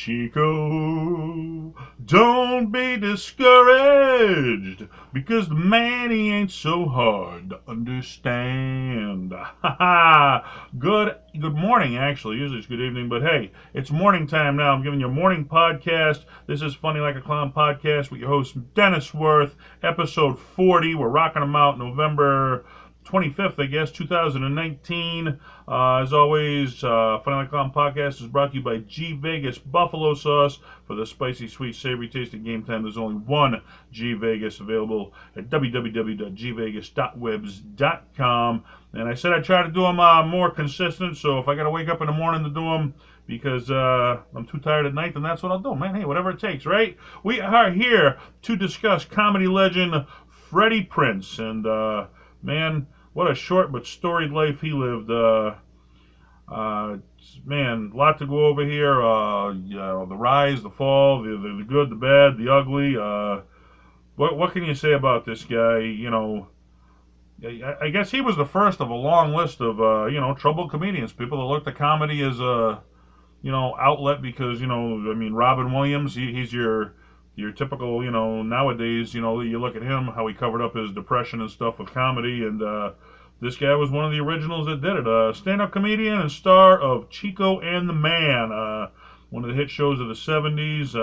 Chico, don't be discouraged because the man he ain't so hard to understand. Good morning, actually. Usually it's good evening, but hey, it's morning time now. I'm giving you a morning podcast. This is Funny Like a Clown podcast with your host Dennis Worth, episode 40. We're rocking them out November 25th, I guess, 2019. As always, Funny Like Clown Podcast is brought to you by G Vegas Buffalo Sauce. For the spicy, sweet, savory taste of game time, there's only one G Vegas available at www.gvegas.webs.com. And I said I'd try to do them more consistent, so if I got to wake up in the morning to do them because I'm too tired at night, then that's what I'll do, man. Hey, whatever it takes, right? We are here to discuss comedy legend Freddie Prinze. And, man, what a short but storied life he lived. Man, a lot to go over here. The rise, the fall, the good, the bad, the ugly. What can you say about this guy? You know, I guess he was the first of a long list of troubled comedians, people that looked at comedy as a outlet because I mean Robin Williams, he's your typical nowadays you look at him how he covered up his depression and stuff with comedy, and this guy was one of the originals that did it. Stand-up comedian and star of Chico and the Man, one of the hit shows of the 70s.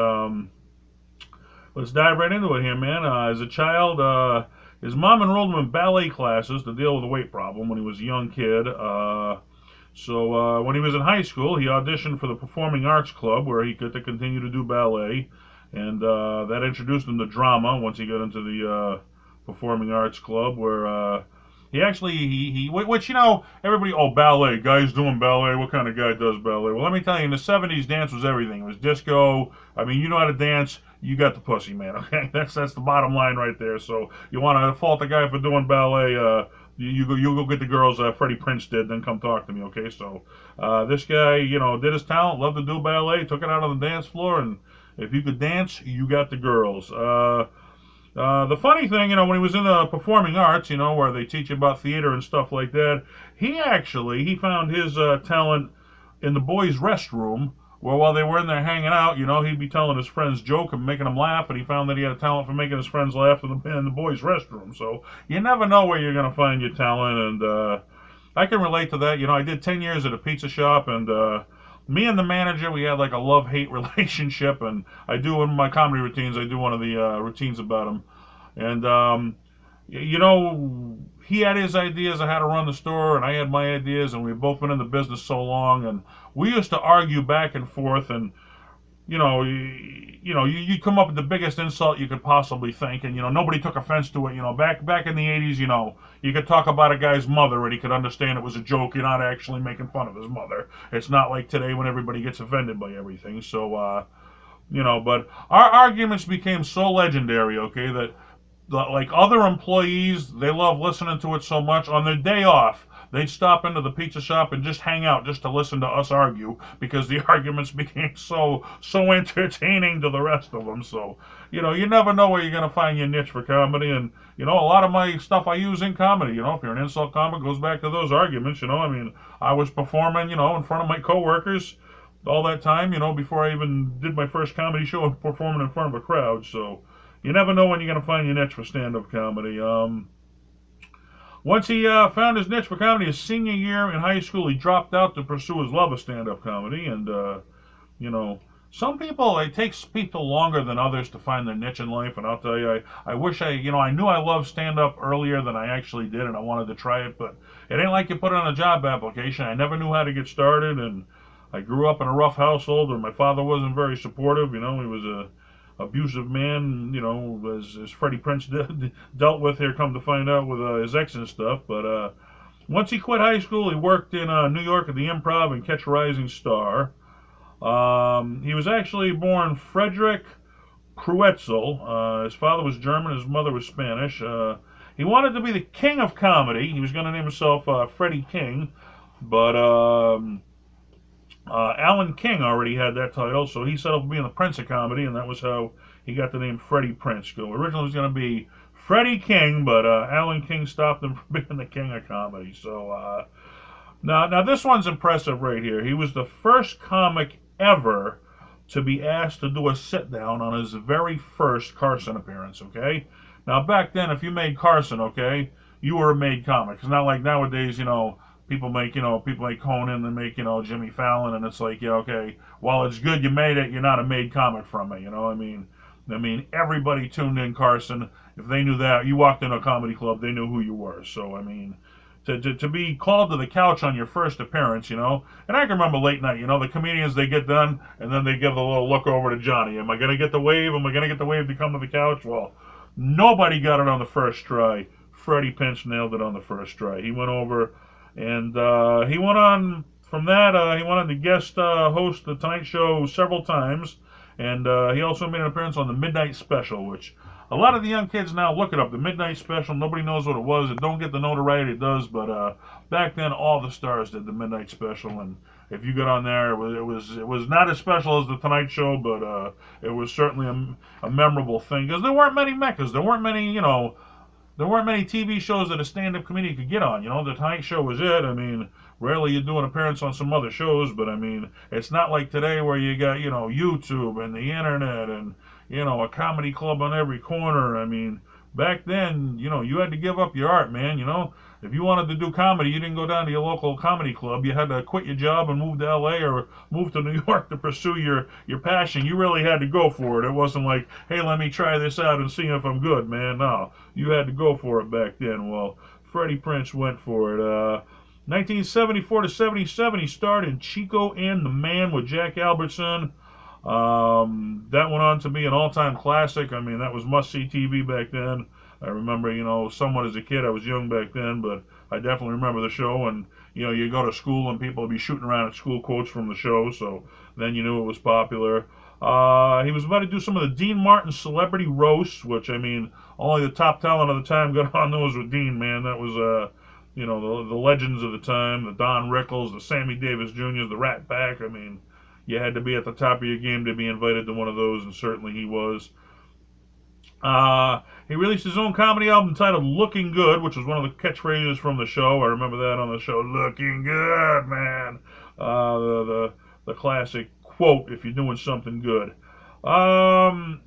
Let's dive right into it here, man. As a child, his mom enrolled him in ballet classes to deal with a weight problem when he was a young kid. So when he was in high school, he auditioned for the Performing Arts Club where he could continue to do ballet, and that introduced him to drama once he got into the Performing Arts Club, where which everybody, ballet, guys doing ballet, what kind of guy does ballet? Well, let me tell you, in the 70s, dance was everything. It was disco. I mean, you know how to dance, you got the pussy, man, okay? That's the bottom line right there. So you want to fault the guy for doing ballet, you go get the girls Freddie Prinze did, then come talk to me, okay? So this guy, did his talent, loved to do ballet, took it out on the dance floor, and if you could dance, you got the girls. The funny thing, when he was in the performing arts, where they teach you about theater and stuff like that, he found his talent in the boys' restroom, where while they were in there hanging out, he'd be telling his friends joke and making them laugh, and he found that he had a talent for making his friends laugh in the boys' restroom. So you never know where you're going to find your talent, and I can relate to that. I did 10 years at a pizza shop, and me and the manager, we had like a love-hate relationship, and I do in my comedy routines, I do one of the routines about him. And, he had his ideas of how to run the store, and I had my ideas, and we've both been in the business so long, and we used to argue back and forth, and, you come up with the biggest insult you could possibly think, and, nobody took offense to it. Back in the 80s, you could talk about a guy's mother, and he could understand it was a joke. You're not actually making fun of his mother. It's not like today when everybody gets offended by everything. So, but our arguments became so legendary, okay, that like other employees, they love listening to it so much. On their day off, they'd stop into the pizza shop and just hang out just to listen to us argue because the arguments became so entertaining to the rest of them. So, you never know where you're going to find your niche for comedy. And, a lot of my stuff I use in comedy, if you're an insult comic, goes back to those arguments, I mean, I was performing, in front of my coworkers all that time, before I even did my first comedy show, performing in front of a crowd. So, you never know when you're going to find your niche for stand-up comedy. Once he found his niche for comedy his senior year in high school, he dropped out to pursue his love of stand-up comedy. And, some people, it takes people longer than others to find their niche in life. And I'll tell you, I wish I knew I loved stand-up earlier than I actually did, and I wanted to try it. But it ain't like you put it on a job application. I never knew how to get started, and I grew up in a rough household where my father wasn't very supportive. He was a abusive man, as Freddie Prinze dealt with here, come to find out, with his ex and stuff. But once he quit high school, he worked in New York at the Improv and Catch a Rising Star. He was actually born Frederick Kruetzel. His father was German, his mother was Spanish. He wanted to be the king of comedy. He was going to name himself Freddie King, but Alan King already had that title, so he settled for being the Prince of Comedy, and that was how he got the name Freddie Prinze. Originally it was going to be Freddie King, but Alan King stopped him from being the king of comedy. So now this one's impressive right here. He was the first comic ever to be asked to do a sit down on his very first Carson appearance. Okay, now back then, if you made Carson, okay, you were a made comic. It's not like nowadays, people make Conan and make Jimmy Fallon, and it's like, yeah, okay, well, it's good you made it. You're not a made comic from it. I mean, everybody tuned in Carson. If they knew that, you walked into a comedy club, they knew who you were. So I mean, to be called to the couch on your first appearance, and I can remember late night, the comedians, they get done, and then they give a little look over to Johnny. Am I going to get the wave? Am I going to get the wave to come to the couch? Well, nobody got it on the first try. Freddie Pinch nailed it on the first try. He went over, and he went on, from that, he went on to guest host the Tonight Show several times, and he also made an appearance on the Midnight Special, which a lot of the young kids now look it up. The Midnight Special, nobody knows what it was. It don't get the notoriety it does, but back then all the stars did the Midnight Special, and if you got on there, it was not as special as the Tonight Show, but it was certainly a memorable thing because there weren't many meccas. There weren't many TV shows that a stand-up comedian could get on. The Tonight Show was it. I mean, rarely you do an appearance on some other shows, but I mean, it's not like today where you got, YouTube and the internet and, a comedy club on every corner. I mean, back then, you had to give up your art, man. If you wanted to do comedy, you didn't go down to your local comedy club. You had to quit your job and move to LA or move to New York to pursue your passion. You really had to go for it. It wasn't like, hey, let me try this out and see if I'm good, man. No, you had to go for it back then. Well, Freddie Prinze went for it. 1974 to 77, he starred in Chico and the Man with Jack Albertson. That went on to be an all-time classic. I mean, that was must-see TV back then. I remember, somewhat as a kid. I was young back then, but I definitely remember the show. And, you go to school and people would be shooting around at school quotes from the show, so then you knew it was popular. He was about to do some of the Dean Martin celebrity roasts, which, I mean, only the top talent of the time got on those with Dean, man. That was, the legends of the time, the Don Rickles, the Sammy Davis Jr.'s, the Rat Pack. I mean, you had to be at the top of your game to be invited to one of those, and certainly he was. He released his own comedy album titled Looking Good, which was one of the catchphrases from the show. I remember that on the show. Looking good, man. The classic quote, if you're doing something good.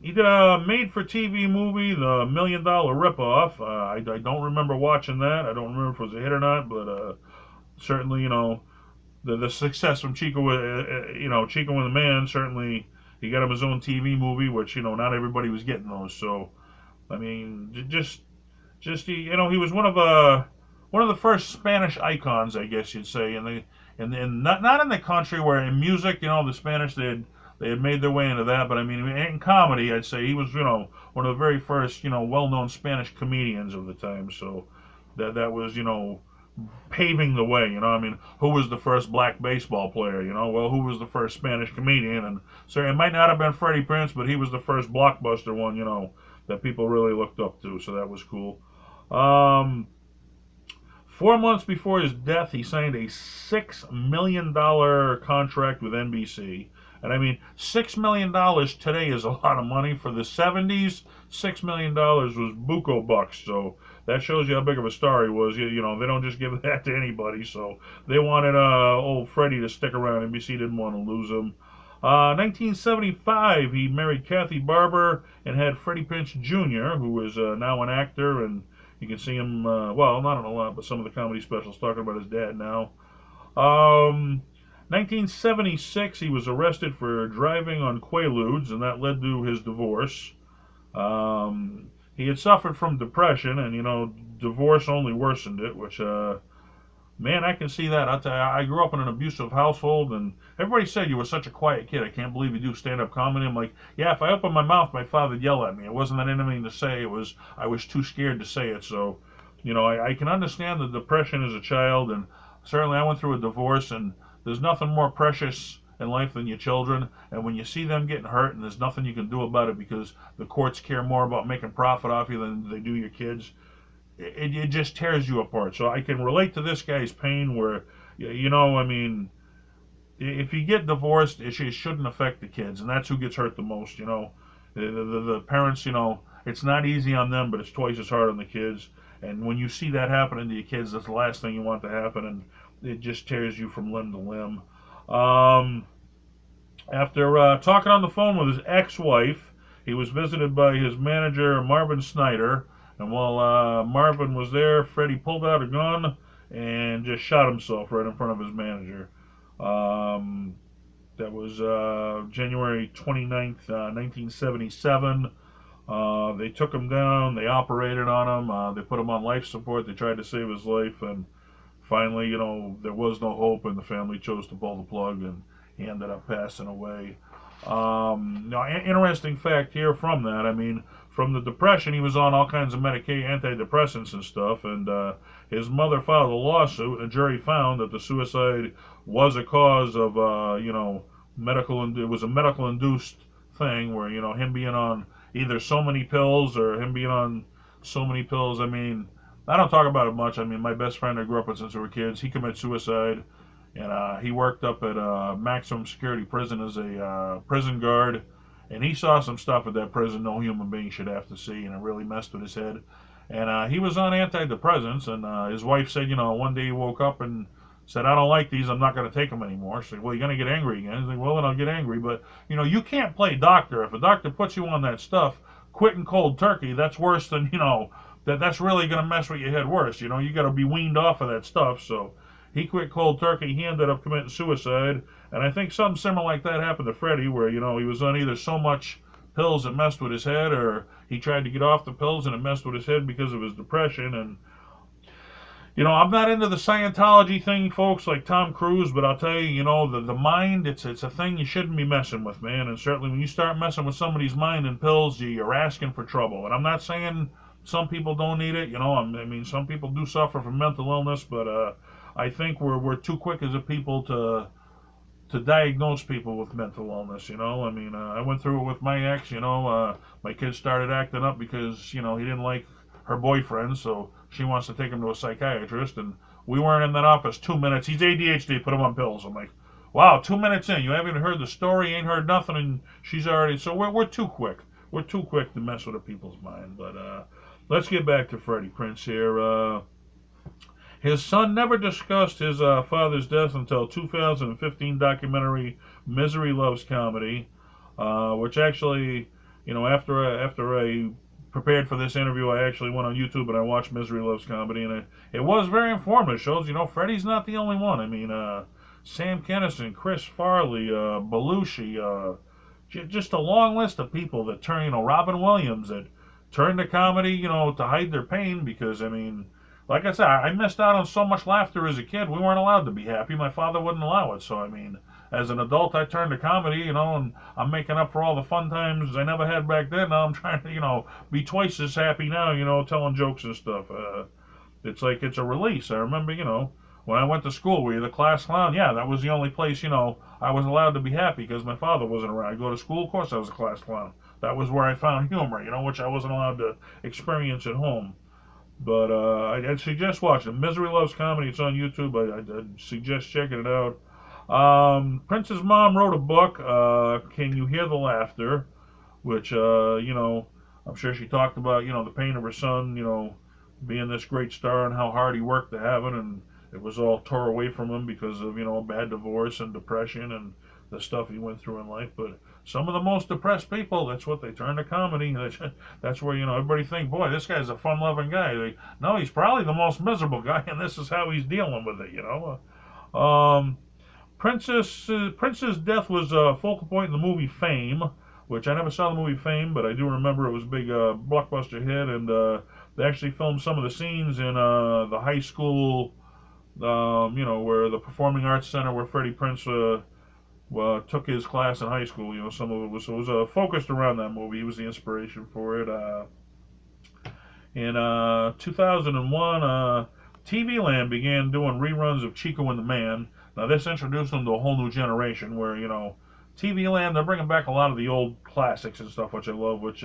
He did a made-for-TV movie, The $1 Million Ripoff. I don't remember watching that. I don't remember if it was a hit or not, but certainly, the success from Chico, Chico and the Man, certainly he got him his own TV movie, which, not everybody was getting those. So, I mean, just he was one of the first Spanish icons, I guess you'd say, and not in the country where in music, the Spanish they had made their way into that, but I mean in comedy, I'd say he was one of the very first well-known Spanish comedians of the time. So that was paving the way. I mean, who was the first black baseball player? Well, who was the first Spanish comedian? And so it might not have been Freddie Prinze, but he was the first blockbuster one, that people really looked up to. So that was cool. 4 months before his death, he signed a $6 million contract with NBC. And I mean, $6 million today is a lot of money. For the 70s, $6 million was buco bucks. So that shows you how big of a star he was. They don't just give that to anybody. So they wanted old Freddie to stick around. NBC didn't want to lose him. 1975, he married Kathy Barber and had Freddie Pinch Jr., who is now an actor, and you can see him, well, not in a lot, but some of the comedy specials talking about his dad now. 1976, he was arrested for driving on Quaaludes, and that led to his divorce. He had suffered from depression, and, divorce only worsened it, which, man, I can see that. I'll tell you, I grew up in an abusive household, and everybody said you were such a quiet kid. I can't believe you do stand-up comedy. I'm like, yeah, if I opened my mouth, my father would yell at me. It wasn't that anything to say. I was too scared to say it. So, I can understand the depression as a child, and certainly I went through a divorce, and there's nothing more precious in life than your children. And when you see them getting hurt, and there's nothing you can do about it because the courts care more about making profit off you than they do your kids, it just tears you apart. So I can relate to this guy's pain where, I mean, if you get divorced, it shouldn't affect the kids, and that's who gets hurt the most, The parents, it's not easy on them, but it's twice as hard on the kids. And when you see that happening to your kids, that's the last thing you want to happen, and it just tears you from limb to limb. After talking on the phone with his ex-wife, he was visited by his manager, Marvin Snyder. And while Marvin was there, Freddie pulled out a gun and just shot himself right in front of his manager. Um, that was January 29th, 1977. They took him down. They operated on him. They put him on life support. They tried to save his life. And finally, there was no hope, and the family chose to pull the plug, and he ended up passing away. Now, interesting fact here from that. I mean, from the depression, he was on all kinds of antidepressants and stuff, and his mother filed a lawsuit, and a jury found that the suicide was a cause of, it was a medical induced thing where, him being on either so many pills or him being on so many pills. I mean, I don't talk about it much. I mean, my best friend I grew up with since we were kids, he committed suicide, and he worked up at a maximum security prison as a prison guard, and he saw some stuff at that prison no human being should have to see, and it really messed with his head. And he was on antidepressants, and his wife said, one day he woke up and said, I don't like these, I'm not going to take them anymore. She said, well, you're going to get angry again. He's like, well, then I'll get angry. But, you can't play doctor. If a doctor puts you on that stuff, quitting cold turkey, that's worse than, that's really going to mess with your head worse. You got to be weaned off of that stuff. So he quit cold turkey. He ended up committing suicide. And I think something similar like that happened to Freddie, where, he was on either so much pills that messed with his head, or he tried to get off the pills and it messed with his head because of his depression. And I'm not into the Scientology thing, folks, like Tom Cruise, but I'll tell you, the mind, it's a thing you shouldn't be messing with, man. And certainly when you start messing with somebody's mind and pills, you're asking for trouble. And I'm not saying some people don't need it, I mean, some people do suffer from mental illness, but I think we're too quick as a people to diagnose people with mental illness, I mean, I went through it with my ex, my kid started acting up because, he didn't like her boyfriend, so she wants to take him to a psychiatrist, and we weren't in that office 2 minutes. He's ADHD, put him on pills. I'm like, wow, 2 minutes in, you haven't heard the story, ain't heard nothing, and she's already, so we're too quick. We're too quick to mess with a people's mind. But let's get back to Freddie Prinze here. His son never discussed his father's death until 2015 documentary Misery Loves Comedy, which actually, after I prepared for this interview, I actually went on YouTube and I watched Misery Loves Comedy, and it was very informative. It shows, Freddie's not the only one. I mean, Sam Kinison, Chris Farley, Belushi, just a long list of people that turn, Robin Williams, that turned to comedy, to hide their pain, because, I mean, like I said, I missed out on so much laughter as a kid. We weren't allowed to be happy. My father wouldn't allow it. So, I mean, as an adult, I turned to comedy, and I'm making up for all the fun times I never had back then. Now I'm trying to, be twice as happy now, telling jokes and stuff. It's like it's a release. I remember, when I went to school, were you the class clown? Yeah, that was the only place, I was allowed to be happy because my father wasn't around. I go to school, of course I was a class clown. That was where I found humor, which I wasn't allowed to experience at home. But I'd suggest watching Misery Loves Comedy. It's on YouTube. I'd suggest checking it out. Prince's mom wrote a book, Can You Hear the Laughter? Which, I'm sure she talked about, the pain of her son, being this great star and how hard he worked to have it, and it was all tore away from him because of, a bad divorce and depression and the stuff he went through in life. But some of the most depressed people, that's what they turn to comedy. That's where, everybody think, boy, this guy's a fun-loving guy. No, he's probably the most miserable guy, and this is how he's dealing with it, Prince's death was a focal point in the movie Fame, which I never saw the movie Fame, but I do remember it was a big blockbuster hit, and they actually filmed some of the scenes in the high school, where the Performing Arts Center where Freddie Prinze took his class in high school. Some of it was focused around that movie. He was the inspiration for it. In 2001, TV Land began doing reruns of Chico and the Man. Now this introduced them to a whole new generation where, TV Land, they're bringing back a lot of the old classics and stuff, which I love, which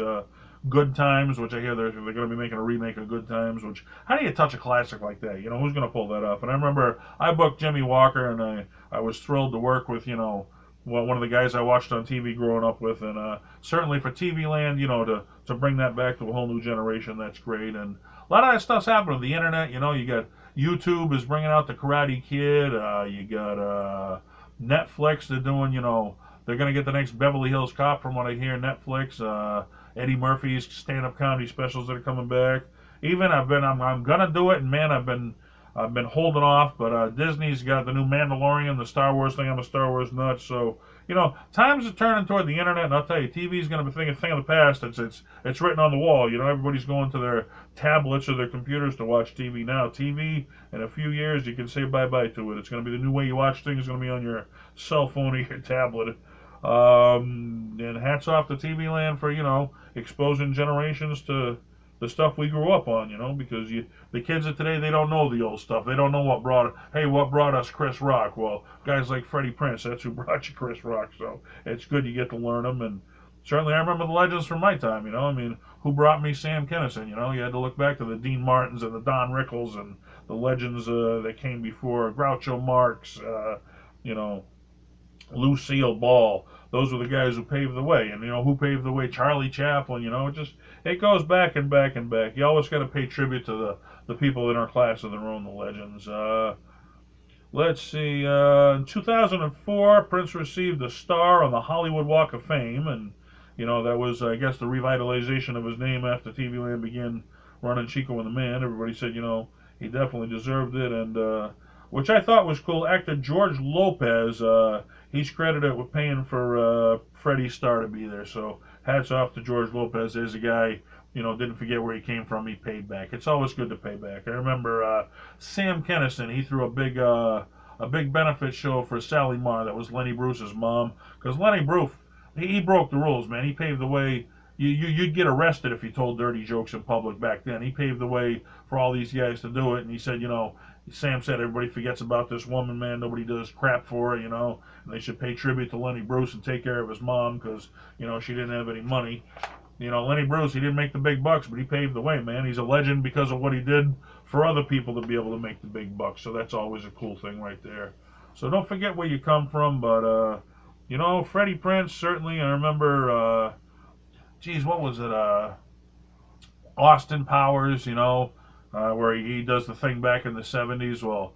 Good Times, which I hear they're going to be making a remake of Good Times, which, how do you touch a classic like that? Who's going to pull that up? And I remember I booked Jimmy Walker, and I was thrilled to work with, one of the guys I watched on TV growing up with, and certainly for TV Land, to bring that back to a whole new generation, that's great. And a lot of that stuff's happening on the internet. You got YouTube is bringing out the Karate Kid. You got Netflix. They're doing, they're going to get the next Beverly Hills Cop from what I hear. Netflix, Eddie Murphy's stand-up comedy specials that are coming back. Even I'm gonna do it, and man, I've been holding off. But Disney's got the new Mandalorian, the Star Wars thing. I'm a Star Wars nut, so times are turning toward the internet, and I'll tell you, TV is going to be a thing of the past. It's written on the wall. Everybody's going to their tablets or their computers to watch TV now. TV, in a few years, you can say bye-bye to it. It's going to be the new way you watch things. It's going to be on your cell phone or your tablet. And hats off to TV Land for, exposing generations to the stuff we grew up on, because the kids of today, they don't know the old stuff. They don't know what brought us Chris Rock. Well, guys like Freddie Prinze, that's who brought you Chris Rock. So it's good you get to learn them. And certainly I remember the legends from my time, who brought me Sam Kinison, you had to look back to the Dean Martins and the Don Rickles and the legends that came before, Groucho Marx, Lucille Ball. Those were the guys who paved the way. And, who paved the way? Charlie Chaplin, it goes back and back and back. You always got to pay tribute to the people in our class that are the legends. Let's see. In 2004, Prince received a star on the Hollywood Walk of Fame. And, that was, I guess, the revitalization of his name after TV Land began running Chico and the Man. Everybody said, he definitely deserved it. And, which I thought was cool, actor George Lopez, he's credited with paying for Freddie's star to be there. So hats off to George Lopez. There's a guy, didn't forget where he came from. He paid back. It's always good to pay back. I remember Sam Kinison. He threw a big benefit show for Sally Marr. That was Lenny Bruce's mom. Because Lenny Bruce, he broke the rules, man. He paved the way. You'd get arrested if you told dirty jokes in public back then. He paved the way for all these guys to do it. And he said, Sam said everybody forgets about this woman, man. Nobody does crap for her, and they should pay tribute to Lenny Bruce and take care of his mom because, she didn't have any money. Lenny Bruce, he didn't make the big bucks, but he paved the way, man. He's a legend because of what he did for other people to be able to make the big bucks. So that's always a cool thing right there. So don't forget where you come from, but, Freddie Prinze, certainly, I remember, what was it, Austin Powers, where he does the thing back in the 70s. Well,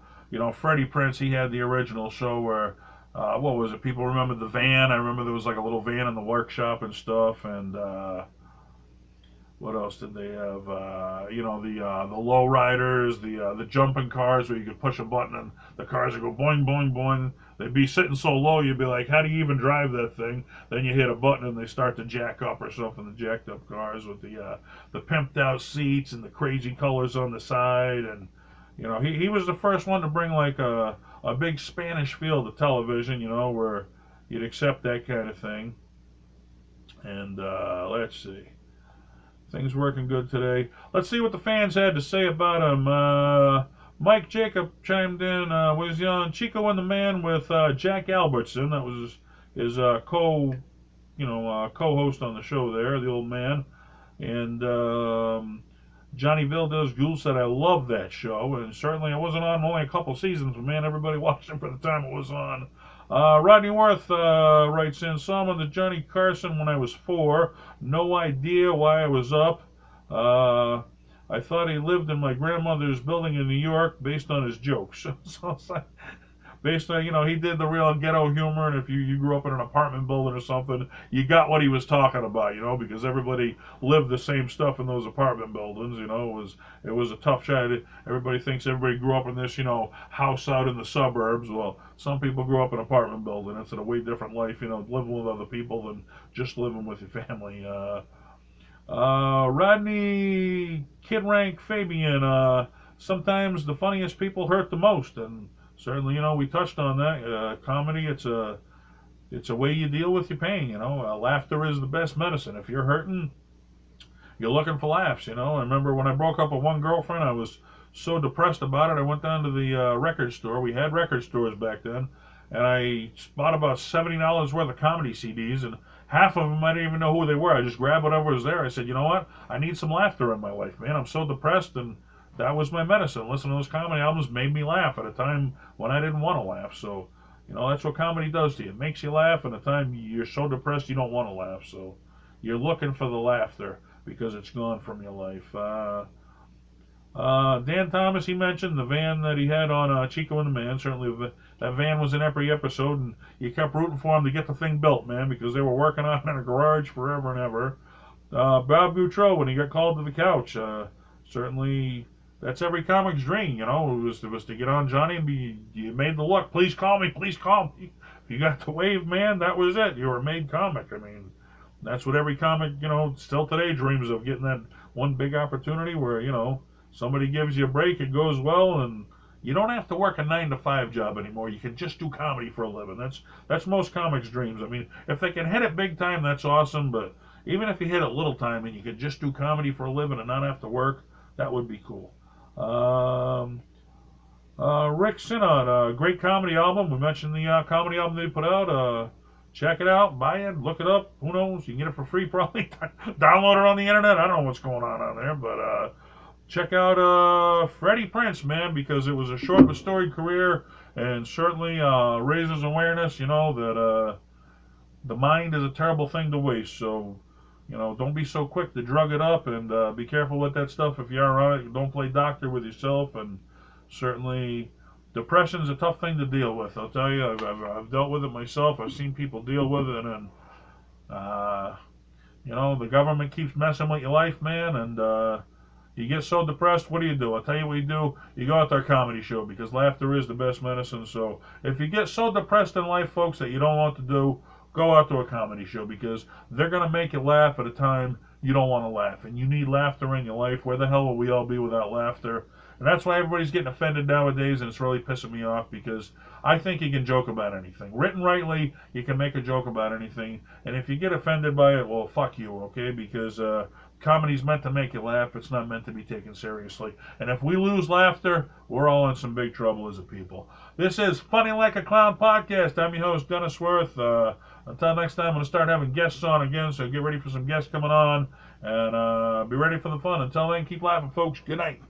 Freddie Prinze, he had the original show where, what was it? People remember the van. I remember there was like a little van in the workshop and stuff. And what else did they have? The low riders, the jumping cars where you could push a button and the cars would go boing, boing, boing. They'd be sitting so low, you'd be like, how do you even drive that thing? Then you hit a button and they start to jack up or something, the jacked up cars with the pimped out seats and the crazy colors on the side. And, he was the first one to bring like a big Spanish feel to television, where you'd accept that kind of thing. And let's see. Things working good today. Let's see what the fans had to say about him. Mike Jacob chimed in, was on Chico and the Man with Jack Albertson. That was his co-host on the show there, the old man. And Johnny Valdez Gould said, I love that show. And certainly it wasn't on only a couple seasons, but man, everybody watched it for the time it was on. Rodney Worth writes in, saw him on the Johnny Carson when I was 4. No idea why I was up. I thought he lived in my grandmother's building in New York based on his jokes. So it's like, based on, he did the real ghetto humor, and if you grew up in an apartment building or something, you got what he was talking about, because everybody lived the same stuff in those apartment buildings, it was a tough shot. Everybody thinks everybody grew up in this, house out in the suburbs. Well, some people grew up in an apartment building. It's a way different life, living with other people than just living with your family. Rodney Kid Rank Fabian, sometimes the funniest people hurt the most, and certainly, we touched on that. Comedy, it's a way you deal with your pain, laughter is the best medicine. If you're hurting, you're looking for laughs, I remember when I broke up with one girlfriend, I was so depressed about it, I went down to the record store. We had record stores back then, and I bought about $70 worth of comedy CDs, and half of them I didn't even know who they were. I just grabbed whatever was there. I said, you know what? I need some laughter in my life, man. I'm so depressed, and that was my medicine. Listening to those comedy albums made me laugh at a time when I didn't want to laugh. So, that's what comedy does to you. It makes you laugh at a time you're so depressed you don't want to laugh. So, you're looking for the laughter because it's gone from your life. Dan Thomas, he mentioned the van that he had on Chico and the Man. Certainly, that van was in every episode, and you kept rooting for them to get the thing built, man, because they were working on it in a garage forever and ever. Bob Goutreau, when he got called to the couch, certainly that's every comic's dream, you know. It was to get on Johnny and be, you made the look, please call me, please call me. If you got the wave, man, that was it. You were a made comic. I mean, that's what every comic, you know, still today dreams of, getting that one big opportunity where, you know, somebody gives you a break, it goes well, and you don't have to work a 9 to 5 job anymore. You can just do comedy for a living. That's most comics' dreams. I mean, if they can hit it big time, that's awesome. But even if you hit it little time and you could just do comedy for a living and not have to work, that would be cool. Rick Synod, great comedy album. We mentioned the comedy album they put out. Check it out, buy it, look it up. Who knows? You can get it for free probably. Download it on the internet. I don't know what's going on there, but check out Freddie Prinze, man, because it was a short but storied career, and certainly raises awareness, you know, that the mind is a terrible thing to waste. So, you know, don't be so quick to drug it up, and be careful with that stuff. If you are on it, don't play doctor with yourself. And certainly depression is a tough thing to deal with. I'll tell you, I've dealt with it myself. I've seen people deal with it, and you know, the government keeps messing with your life, man, and you get so depressed, what do? I'll tell you what you do. You go out to our comedy show, because laughter is the best medicine. So if you get so depressed in life, folks, that you don't know what to do, go out to a comedy show, because they're going to make you laugh at a time you don't want to laugh. And you need laughter in your life. Where the hell will we all be without laughter? And that's why everybody's getting offended nowadays, and it's really pissing me off, because I think you can joke about anything. Written rightly, you can make a joke about anything. And if you get offended by it, well, fuck you, okay? Because comedy's meant to make you laugh. It's not meant to be taken seriously. And if we lose laughter, we're all in some big trouble as a people. This is Funny Like a Clown podcast. I'm your host, Dennis Worth. Until next time, I'm going to start having guests on again, so get ready for some guests coming on, and be ready for the fun. Until then, keep laughing, folks. Good night.